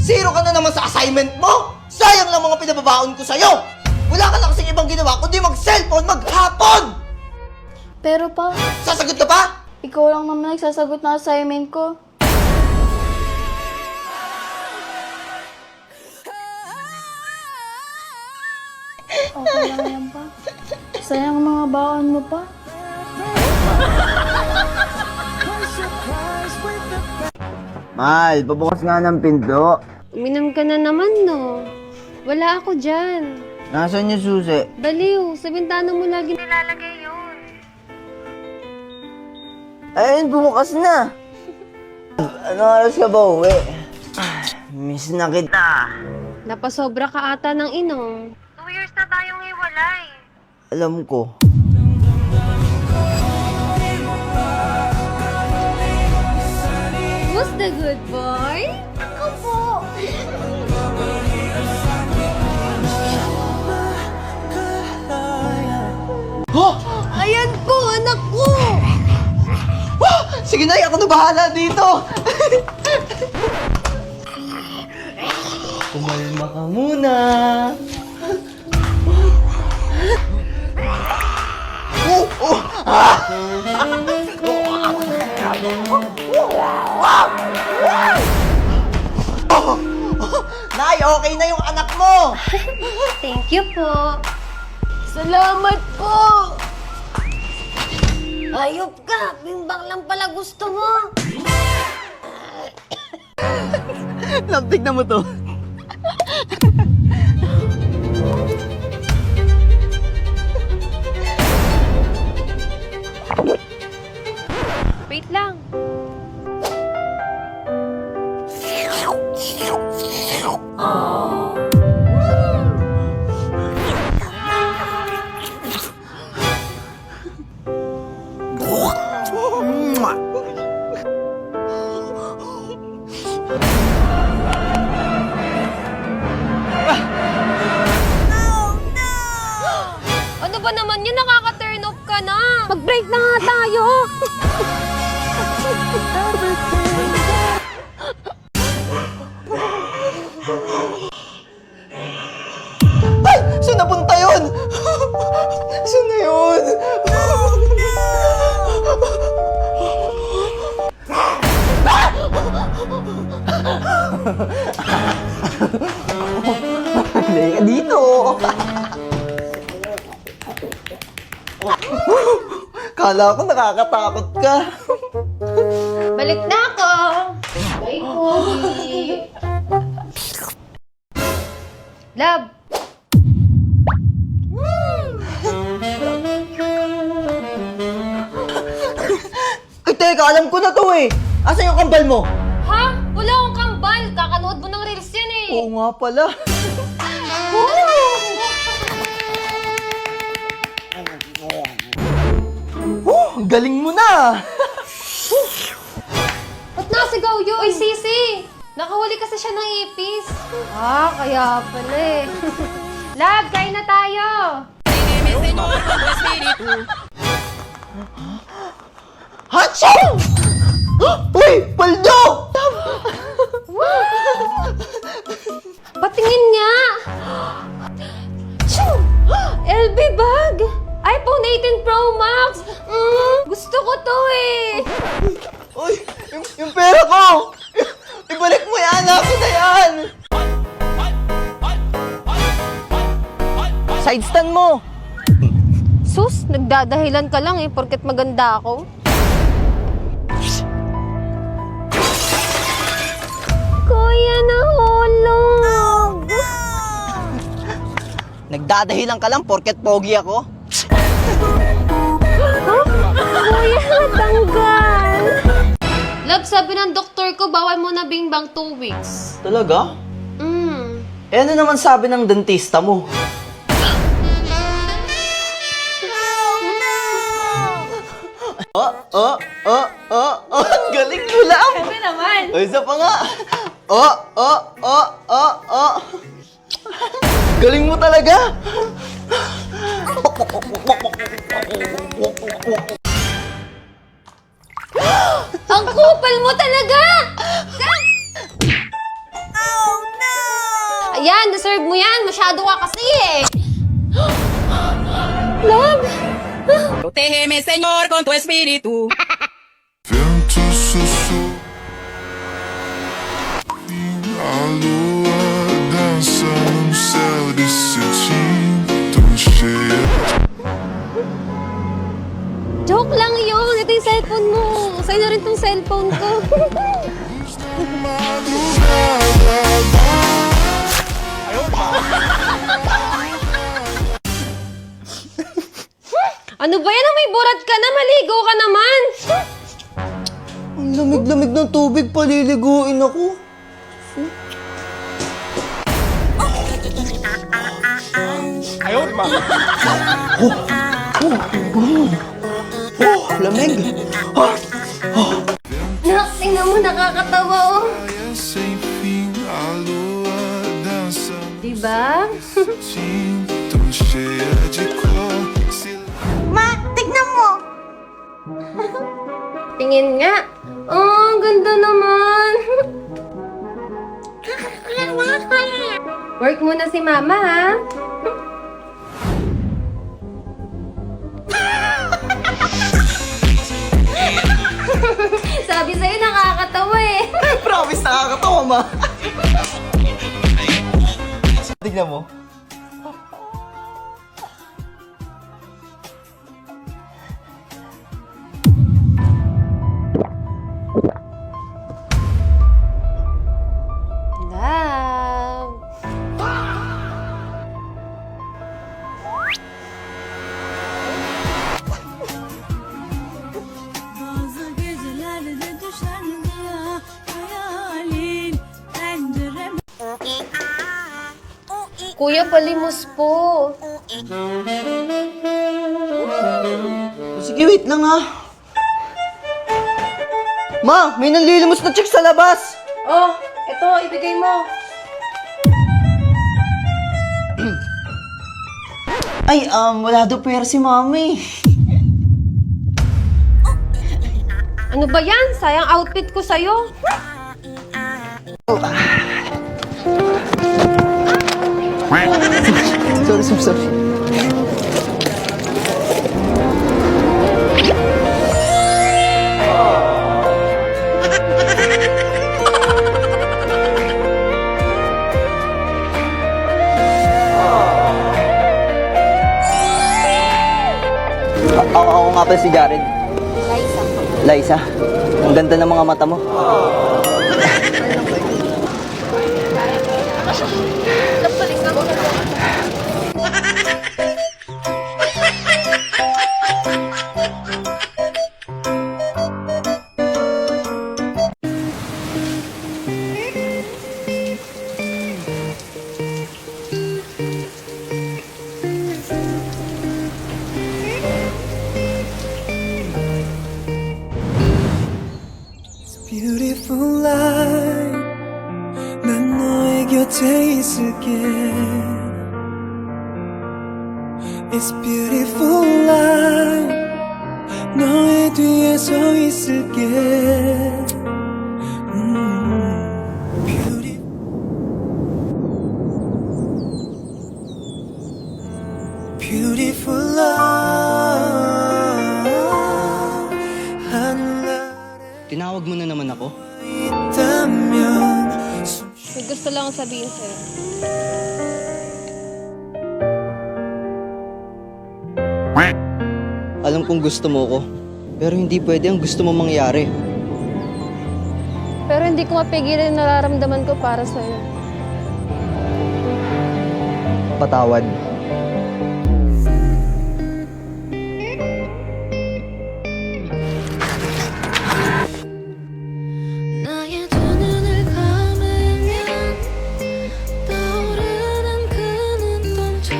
Zero ka na naman sa assignment mo! Sayang lang mga pinababaon ko sa'yo! Wala ka na kasing ibang ginawa kundi mag-cellphone maghapon! Pero pa, Sasagot ka pa? ikaw lang naman nagsasagot ng assignment ko. Okay lang yan pa. Sayang ang mga baon mo pa. Mahal, pabukas nga ng pinto. Uminom ka na naman, no? Wala ako dyan. Nasaan yung susi? Baliw, sa bintana mo lagi nilalagay yun. Ayun, bumukas na. Anong oras ka ba uwi? Miss na kita. Napasobra ka ata ng inom. 2 years na tayong hiwalay. Alam ko. Who's the good boy? Ako po. Oh! Ayan po, anak ko! Oh! Sige na, ako na bahala dito! Kumalma ka muna! Oh! Oh! Ah! Oh! Nay, okay na yung anak mo! Thank you po. Salamat po! Ayop ka! Bimbang lang pala gusto mo. Love, tignan mo to. Wait lang. Ano ba naman yun? Nakaka-turn off ka na. Mag-break na nga tayo. Ay! Saan napunta yun? Saan na yun? Halika dito! Kala ko nakakatakot ka. Balik na ako. Bye, Pogi. Love. Ay, teka, alam ko na to eh. Asan yung kambal mo? Ha? Wala akong kambal. Kakanood mo ng reels yan eh. Oo nga pala. Ang galing mo na! Ba't nasigaw yun? Uy, Sisi! Nakahuli kasi siya ng ipis. Ah, kaya pala eh. Love, kain na tayo! Hachaw! Uy! Paldo! Patingin nga! Choo! LB bag! iPhone 18 Pro Max! Gusto ko to eh! Uy! Yung pera ko! Ibalik mo yan! Akin na yan! Side stand mo! Sus, nagdadahilan ka lang eh, porket maganda ako. Kuya, nahulog! Nagdadahilan ka lang porket pogi ako? Kuya, natanggal! Love, sabi ng doktor ko, bawal mo na bingbang 2 weeks. Talaga? Eh ano naman sabi ng dentista mo? Ang galing mo lang! Sabi naman! O, isa pa nga! Galing mo talaga! Ang kupal mo talaga! Oh deserve mo yan. Masyado ka kasi eh. Love! Protégeme, Señor, con tu espíritu. Vento sussurra, a lua dança no céu de cetim, tão cheia. Joke lang yun. Ito yung cellphone mo. Sa'yo na rin tong cellphone ko. Ano ba yan? May burat ka na. Maligo ka naman. Ang lamig-lamig ng tubig, paliliguin ako. Lamig. Nak, tingnan mo. Nakakatawa oh. Praia sem fim, a lua dança no Diba? cetim, tão cheia de cor. Ma, tignan mo! Tingin nga. Oh, ang ganda naman. Work muna si mama, ha? Sabi sa'yo, nakakatawa eh. Promise, nakakatawa, ma. Tignan mo. Love. Bazı gecelerde düşer rüya hayalin pencerem. Kuya, palimos po. Sige, wait lang, ha. Ma, may nanlilimos na chick sa labas. Oh, ito, ibigay mo. Ay, wala daw pera si mami. Ano ba yan? Sayang outfit ko sa'yo. Sorry. Ako nga pala si Jared. Liza. Ang ganda ng mga mata mo. Beautiful life 난 너의 곁에 있을게 It's beautiful life 너의 뒤에 서 있을게 Beauty Beautiful love 하늘 Tinawag mo na naman ako? 있다면 May gusto lang akong sabihin sa'yo. Alam kong gusto mo ko, pero hindi pwede ang gusto mo mangyari. Pero hindi ko mapigilan yung nararamdaman ko para sa'yo. Patawad. 나의 두 눈을 감으면 떠오르는 그 눈동자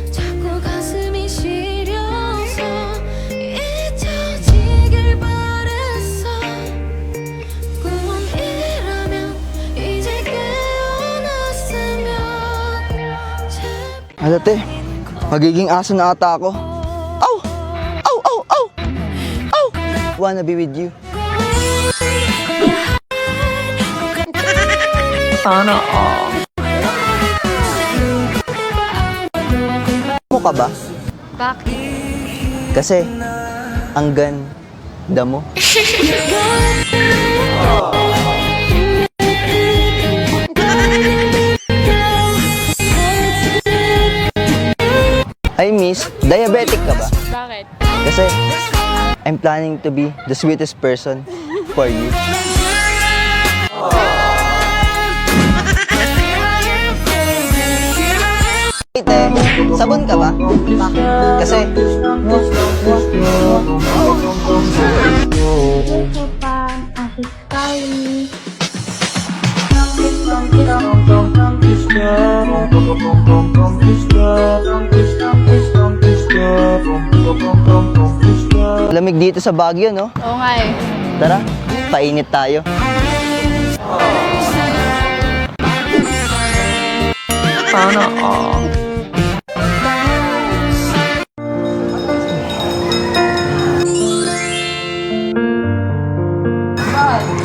자꾸 가슴이 시려서 잊혀지길 바랬어 꿈이라면 이제 깨어났으면 제발 Ate, magiging aso na ata ako. Ow! Ow! Ow! Ow! Ow! Wanna be with you. Sana all. mo ka ba? Bakit? Kasi, ang ganda mo. Ay, miss, diabetic ka ba? Bakit? Kasi, I'm planning to be the sweetest person for you. Ite, sabon ka ba? Kasi, Ito pa, Asis Kylie. lamig dito sa Baguio, no? Oo nga eh. Tara, painit tayo.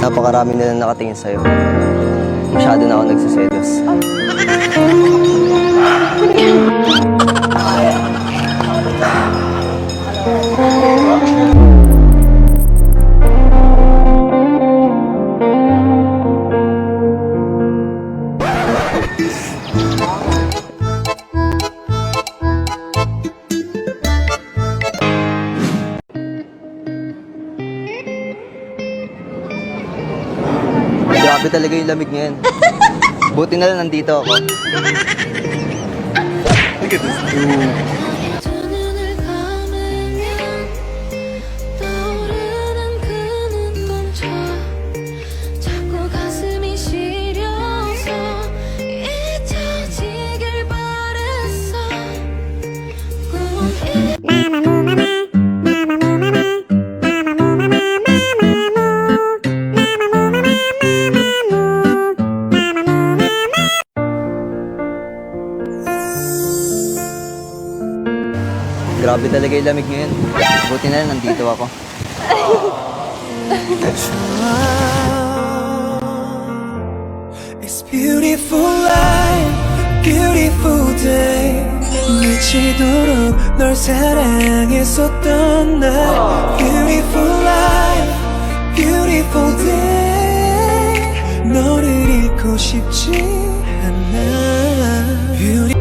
Napakarami nilang nakatingin sa'yo. Masyado na ako nagsiselos. Grabe talaga yung lamig ngayon. Buti na lang nandito ako. 두 눈을 감으면 떠오르는 그 눈동자 자꾸 가슴이 시려서 잊혀지길 바랬어 꿈이 Grabe talaga yung lamig ngayon. Buti na lang nandito ako. It's beautiful life, beautiful day. 미치도록 널 사랑했었던 날. Beautiful life, beautiful day. 너를 잃고 싶지 않아. Beauty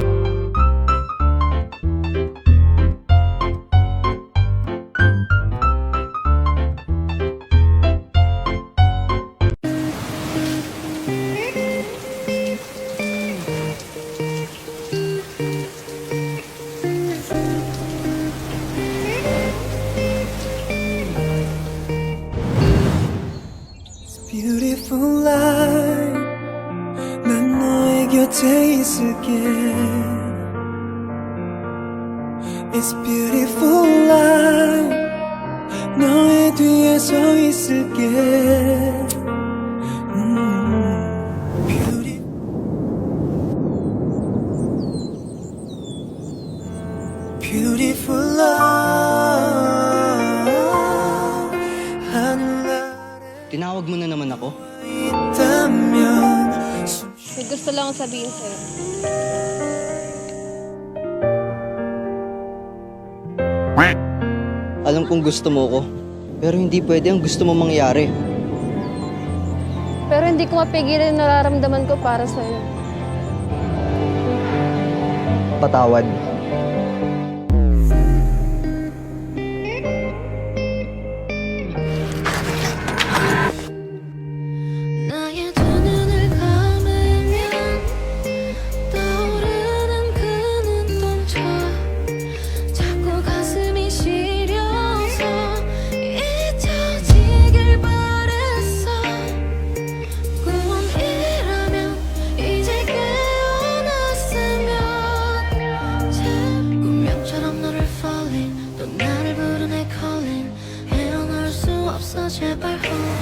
beautiful life 난 너의 곁에 있을게 It's beautiful life 너의 뒤에 서 있을게 Beauty Beautiful love 하늘 Tinawag mo na naman ako. 있다면 May gusto lang akong sabihin sa'yo. Alam kong gusto mo ko. Pero hindi pwede ang gusto mo mangyari. Pero hindi ko mapigilan yung nararamdaman ko para sa'yo. Patawad. 나의 두 눈을 감으면 떠오르는 그 눈동자 자꾸 가슴이 시려서 잊혀지길 바랬어 꿈이라면 이제 깨어났으면 운명처럼 너를 falling 또 나를 부르네 calling 헤어나올 수 없어 제발 hold